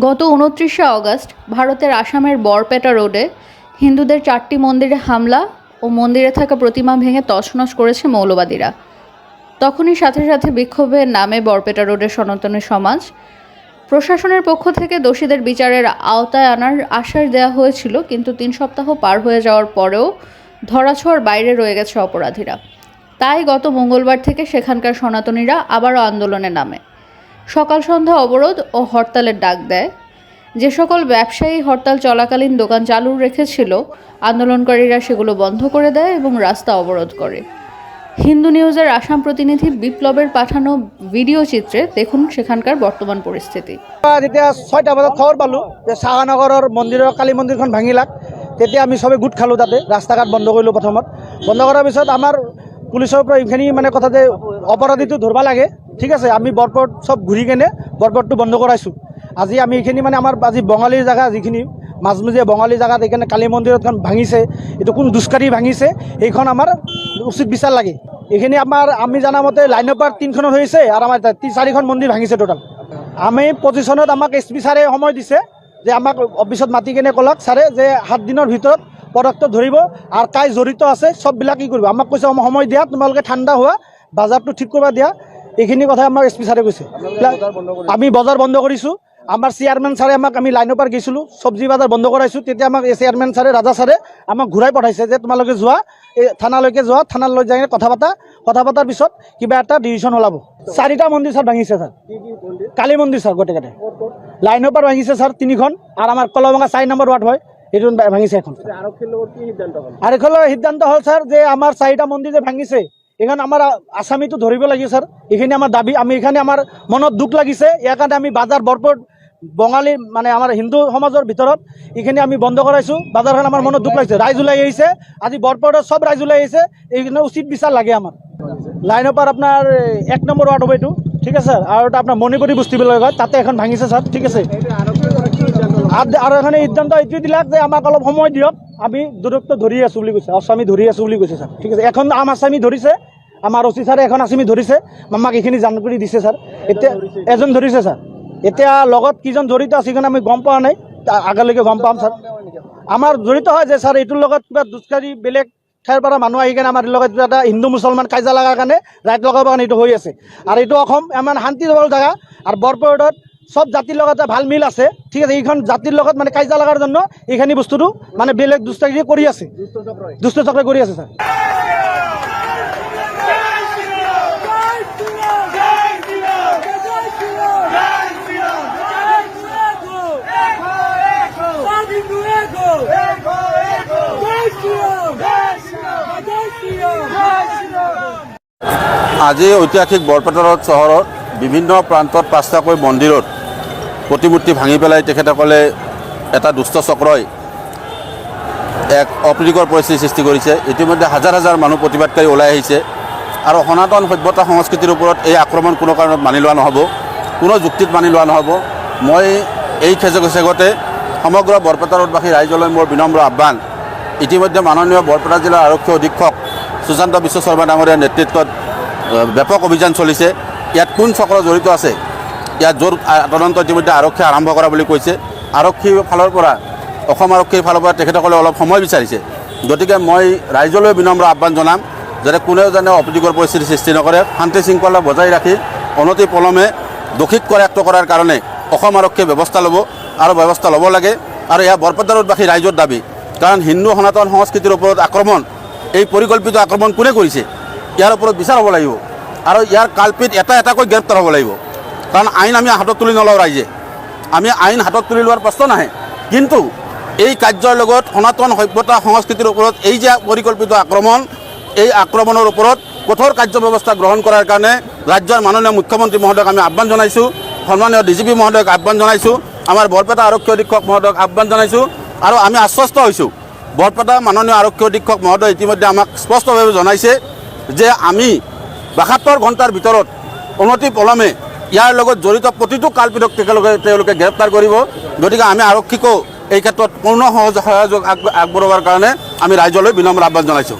গত ২৯শে অগস্ট ভারতের আসামের বরপেটা রোডে হিন্দুদের ৪টি মন্দিরে হামলা ও মন্দিরে থাকা প্রতিমা ভেঙে তছনছ করেছে মৌলবাদীরা। তখনই সাথে সাথে বিক্ষোভের নামে বরপেটা রোডের সনাতনী সমাজ। প্রশাসনের পক্ষ থেকে দোষীদের বিচারের আওতায় আনার আশ্বাস দেওয়া হয়েছিল, কিন্তু ৩ সপ্তাহ পার হয়ে যাওয়ার পরেও ধরাছোঁয়ার বাইরে রয়ে গেছে অপরাধীরা। তাই গত মঙ্গলবার থেকে সেখানকার সনাতনীরা আবারও আন্দোলনে নামে। সকাল সন্ধ্যা অবরোধ ও হরতালের ডাক দেয়। যে সকল ব্যবসায়ী হরতাল চলাকালীন দোকান চালু রেখেছিল, আন্দোলনকারীরা সেগুলো বন্ধ করে দেয় এবং রাস্তা অবরোধ করে। হিন্দু নিউজের আসাম প্রতিনিধি বিপ্লবের পাঠানো ভিডিও চিত্রে দেখুন সেখানকার বর্তমান পরিস্থিতি। যেতিয়া ৬টা বজাত খবৰ পালোঁ যে শাহানগৰৰ মন্দিৰৰ কালী মন্দিৰখন ভাঙিলাক, তেতিয়া আমি সবে গোট খালোঁ। তাতে ৰাস্তা ঘাট বন্ধ কৰিলোঁ। প্ৰথমত বন্ধ কৰাৰ পিছত আমাৰ পুলিচৰ পৰা এইখিনি কথা যে অপৰাধীটো ধৰিব লাগে, ঠিক আছে, আমি বৰপেট সব ঘূৰি কেনে বৰপেটটো বন্ধ কৰাইছোঁ। আজি আমি এইখিনি আমাৰ আজি বঙালীৰ জেগা, যিখিনি মাজমজিয়া বঙালী জেগাত এইখানে কালী মন্দিৰখন ভাঙিছে, এইটো কোন দুষ্কাৰী ভাঙিছে, সেইখন আমাৰ উচিত বিচাৰ লাগে। এইখিনি আমি জানা মতে লাইনৰ পৰা 3খনত হৈছে আৰু আমাৰ 4খন মন্দিৰ ভাঙিছে টোটাল। আমি পজিশ্যনত আমাক SP ছাৰে সময় দিছে যে আমাক অফিচত মাতি কেনে ক'লাক ছাৰে যে 7 দিনৰ ভিতৰত প্ৰডাক্টটো ধৰিব আৰু কাই জড়িত আছে সববিলাক কি কৰিব। আমাক কৈছে সময় দিয়া, তোমালোকে ঠাণ্ডা হোৱা, বাজাৰটো ঠিক কৰিব দিয়া। এইখিনি কথা আমাক SP ছাৰে কৈছে। আমি বজাৰ বন্ধ কৰিছোঁ। আমাৰ চেয়াৰমেন ছাৰে আমি লাইনৰ পৰা গৈছিলোঁ, চব্জি বজাৰ বন্ধ কৰাইছোঁ। তেতিয়া আমাক এই চেয়াৰমেন ছাৰে, ৰাজা ছাৰে আমাক ঘূৰাই পঠাইছে যে তোমালোকে যোৱা, এই থানালৈকে যোৱা, থানালৈ যাই কথা পতাৰ পিছত কিবা এটা ডিচিশ্যন ওলাব। 4টা মন্দিৰ ছাৰ ভাঙিছে ছাৰ, কালী মন্দিৰ ছাৰ গোটেইকেইটা। লাইনৰ পৰা ভাঙিছে ছাৰ 3খন, আৰু আমাৰ কলভঙা 4 নম্বৰ ৱাৰ্ড হয়, সেইটো ভাঙিছে এখন। আৰক্ষীৰ সিদ্ধান্ত হ'ল ছাৰ যে আমাৰ 4টা মন্দিৰ যে ভাঙিছে, এইখন আমাৰ আসামীটো ধৰিব লাগে ছাৰ। এইখিনি আমাৰ দাবী। আমি এইখানে আমাৰ মনত দুখ লাগিছে। ইয়াৰ কাৰণে আমি বাজাৰ বৰপেট বঙালী আমাৰ হিন্দু সমাজৰ ভিতৰত এইখিনি আমি বন্ধ কৰাইছোঁ। বাজাৰখন আমাৰ মনত দুখ লাগিছে। ৰাইজ ওলাই আহিছে, আজি বৰপেটৰ সব ৰাইজ ওলাই আহিছে। এইখিনি উচিত বিচাৰ লাগে আমাৰ। লাইনৰ পৰা আপোনাৰ 1 নম্বৰ ৱাৰ্ড হ'ব এইটো, ঠিক আছে। আৰু এটা আপোনাৰ মণিপুৰী বস্তি বুলি কয়, তাতে এখন ভাঙিছে ছাৰ, ঠিক আছে। আৰু এখানে সিদ্ধান্ত এইটো দিলাক যে আমাক অলপ সময় দিয়ক, আমি দূৰত্ব ধৰি আছোঁ বুলি কৈছে, আসামী ধৰি আছোঁ বুলি কৈছে ছাৰ, ঠিক আছে। এখন আসামী ধৰিছে, আমাৰ OC ছাৰে এখন আসামী ধৰিছে, আমাক এইখিনি জানকাৰী দিছে ছাৰ। এতিয়া এজন ধৰিছে ছাৰ। এতিয়া লগত কিজন জড়িত আছে সেইখন আমি গম পোৱা নাই, আগলৈকে গম পাম ছাৰ। আমাৰ জড়িত হয় যে ছাৰ এইটোৰ লগত কিবা দুষ্কাৰী বেলেগ ঠাইৰ পৰা মানুহ আহি কেনে আমাৰ লগত এটা হিন্দু মুছলমান কাজিয়া লগাৰ কাৰণে ৰাইট লগাবৰ কাৰণে এইটো হৈ আছে। আৰু এইটো অসম ইমান শান্তি জেগা, আৰু বৰপেটত সব জাতিৰ লগত ভাল মিল আছে, ঠিক আছে। এইখন জাতিৰ লগত কাজিয়া লগাৰ জন্য এইখিনি বস্তুটো বেলেগ দুষ্কাৰী কৰি আছে, দুষ্ট চক্ৰ কৰি আছে ছাৰ। আজি ঐতিহাসিক বৰপেটা চহৰত বিভিন্ন প্ৰান্তত 5টাকৈ মন্দিৰত প্ৰতিমূৰ্তি ভাঙি পেলাই তেখেতসকলে এটা দুষ্ট চক্ৰই এক অপ্ৰীতিকৰ পৰিস্থিতিৰ সৃষ্টি কৰিছে। ইতিমধ্যে হাজাৰ হাজাৰ মানুহ প্ৰতিবাদকাৰী ওলাই আহিছে, আৰু সনাতন সভ্যতা সংস্কৃতিৰ ওপৰত এই আক্ৰমণ কোনো কাৰণত মানি লোৱা নহ'ব, কোনো যুক্তিত মানি লোৱা নহ'ব। মই এই চেগতে সমগ্ৰ বৰপেটা ৰোডবাসী ৰাইজলৈ মোৰ বিনম্ৰ আহ্বান। ইতিমধ্যে মাননীয় বৰপেটা জিলাৰ আৰক্ষী অধীক্ষক সুশান্ত বিশ্ব শৰ্মা ডাঙৰীয়াৰ নেতৃত্বত ব্যাপক অভিযান চলিছে। ইয়াত কোন চক্ৰ জড়িত আছে, ইয়াত জোৰ তদন্ত ইতিমধ্যে আৰক্ষীয়ে আৰম্ভ কৰা বুলি কৈছে। আৰক্ষীৰ ফালৰ পৰা, অসম আৰক্ষীৰ ফালৰ পৰা তেখেতসকলে অলপ সময় বিচাৰিছে। গতিকে মই ৰাইজলৈ বিনম্ৰ আহ্বান জনাম যাতে কোনেও যেনে অপ্ৰীতিকৰ পৰিস্থিতিৰ সৃষ্টি নকৰে, শান্তি শৃংখলা বজাই ৰাখি অনতি পলমে দোষীক কৰায়ত্ব কৰাৰ কাৰণে অসম আৰক্ষীয়ে ব্যৱস্থা ল'ব, আৰু ব্যৱস্থা ল'ব লাগে। আৰু এয়া বৰপেটা ৰোডবাসী ৰাইজৰ দাবী, কাৰণ হিন্দু সনাতন সংস্কৃতিৰ ওপৰত আক্ৰমণ, এই পৰিকল্পিত আক্ৰমণ কোনে কৰিছে, ইয়াৰ ওপৰত বিচাৰ হ'ব লাগিব, আৰু ইয়াৰ কালপিত এটাকৈ গ্ৰেপ্তাৰ হ'ব লাগিব। কাৰণ আইন আমি হাতত তুলি নলওঁ ৰাইজে, আমি আইন হাতত তুলি লোৱাৰ প্ৰশ্ন নাহে। কিন্তু এই কাৰ্যৰ লগত সনাতন সভ্যতা সংস্কৃতিৰ ওপৰত এই যে পৰিকল্পিত আক্ৰমণ, এই আক্ৰমণৰ ওপৰত কঠোৰ কাৰ্যব্যৱস্থা গ্ৰহণ কৰাৰ কাৰণে ৰাজ্যৰ মাননীয় মুখ্যমন্ত্ৰী মহোদয়ক আমি আহ্বান জনাইছোঁ, সন্মানীয় DGP মহোদয়ক আহ্বান জনাইছোঁ, আমাৰ বৰপেটা আৰক্ষী অধীক্ষক মহোদয়ক আহ্বান জনাইছোঁ। আৰু আমি আশ্বস্ত হৈছোঁ, বৰপেটা মাননীয় আৰক্ষী অধীক্ষক মহোদয় ইতিমধ্যে আমাক স্পষ্টভাৱে জনাইছে যে আমি 72 ঘণ্টাৰ ভিতৰত অনতি পলমে ইয়াৰ লগত জড়িত প্ৰতিটো কালপিতক তেওঁলোকে গ্ৰেপ্তাৰ কৰিব। গতিকে আমি আৰক্ষীকো এই ক্ষেত্ৰত পূৰ্ণ সহযোগ আগবঢ়োৱাৰ কাৰণে আমি ৰাইজলৈ বিনম্ৰ আহ্বান জনাইছোঁ।